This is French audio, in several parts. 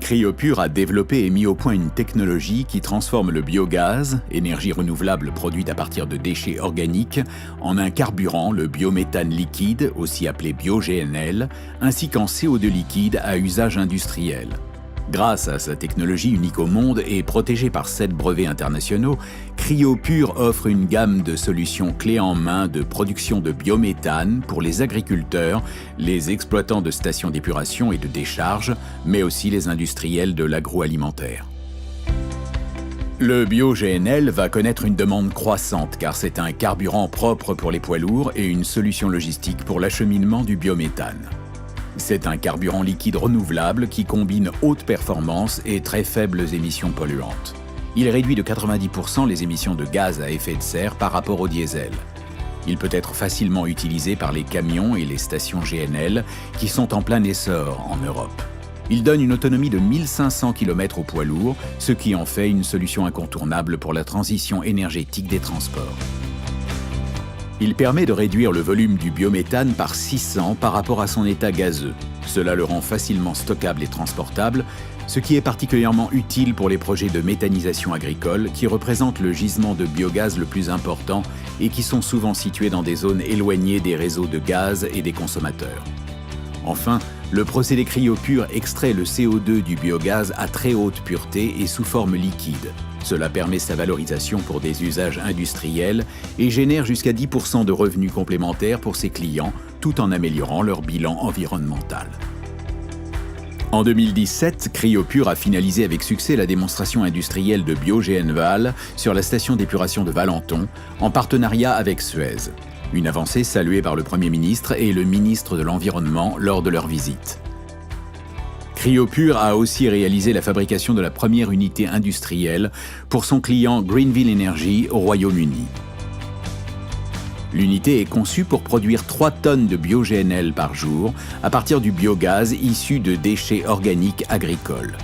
Cryopure a développé et mis au point une technologie qui transforme le biogaz, énergie renouvelable produite à partir de déchets organiques, en un carburant, le biométhane liquide, aussi appelé bio-GNL, ainsi qu'en CO2 liquide à usage industriel. Grâce à sa technologie unique au monde et protégée par 7 brevets internationaux, Cryopure offre une gamme de solutions clés en main de production de biométhane pour les agriculteurs, les exploitants de stations d'épuration et de décharge, mais aussi les industriels de l'agroalimentaire. Le bio-GNL va connaître une demande croissante car c'est un carburant propre pour les poids lourds et une solution logistique pour l'acheminement du biométhane. C'est un carburant liquide renouvelable qui combine haute performance et très faibles émissions polluantes. Il réduit de 90% les émissions de gaz à effet de serre par rapport au diesel. Il peut être facilement utilisé par les camions et les stations GNL qui sont en plein essor en Europe. Il donne une autonomie de 1500 km au poids lourd, ce qui en fait une solution incontournable pour la transition énergétique des transports. Il permet de réduire le volume du biométhane par 600 par rapport à son état gazeux. Cela le rend facilement stockable et transportable, ce qui est particulièrement utile pour les projets de méthanisation agricole qui représentent le gisement de biogaz le plus important et qui sont souvent situés dans des zones éloignées des réseaux de gaz et des consommateurs. Enfin, le procédé Cryopure extrait le CO2 du biogaz à très haute pureté et sous forme liquide. Cela permet sa valorisation pour des usages industriels et génère jusqu'à 10% de revenus complémentaires pour ses clients, tout en améliorant leur bilan environnemental. En 2017, Cryopure a finalisé avec succès la démonstration industrielle de bio-GNL sur la station d'épuration de Valenton, en partenariat avec Suez. Une avancée saluée par le Premier ministre et le ministre de l'Environnement lors de leur visite. Cryopure a aussi réalisé la fabrication de la première unité industrielle pour son client Greenville Energy au Royaume-Uni. L'unité est conçue pour produire 3 tonnes de bio-GNL par jour à partir du biogaz issu de déchets organiques agricoles.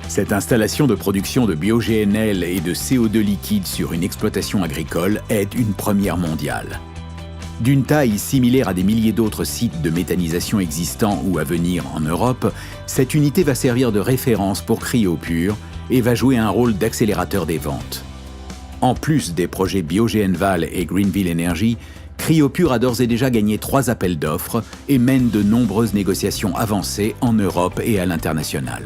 Cette installation de production de bio-GNL et de CO2 liquide sur une exploitation agricole est une première mondiale. D'une taille similaire à des milliers d'autres sites de méthanisation existants ou à venir en Europe, cette unité va servir de référence pour Cryopure et va jouer un rôle d'accélérateur des ventes. En plus des projets bio-GNL et Greenville Energy, Cryopure a d'ores et déjà gagné 3 appels d'offres et mène de nombreuses négociations avancées en Europe et à l'international.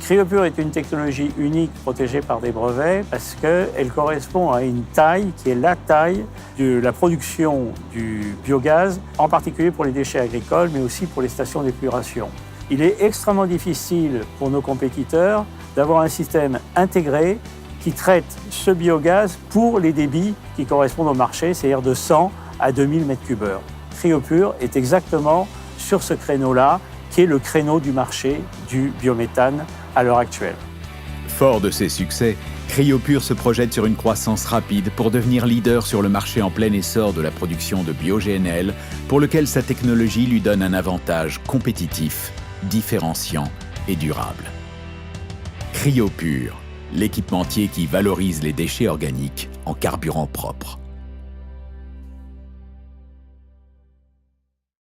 Cryopure est une technologie unique protégée par des brevets parce qu'elle correspond à une taille qui est la taille de la production du biogaz, en particulier pour les déchets agricoles, mais aussi pour les stations d'épuration. Il est extrêmement difficile pour nos compétiteurs d'avoir un système intégré qui traite ce biogaz pour les débits qui correspondent au marché, c'est-à-dire de 100 à 2000 m3. Cryopure est exactement sur ce créneau-là, qui est le créneau du marché du biométhane à l'heure actuelle. Fort de ses succès, Cryopure se projette sur une croissance rapide pour devenir leader sur le marché en plein essor de la production de bio-GNL, pour lequel sa technologie lui donne un avantage compétitif, différenciant et durable. Cryopure, l'équipementier qui valorise les déchets organiques en carburant propre.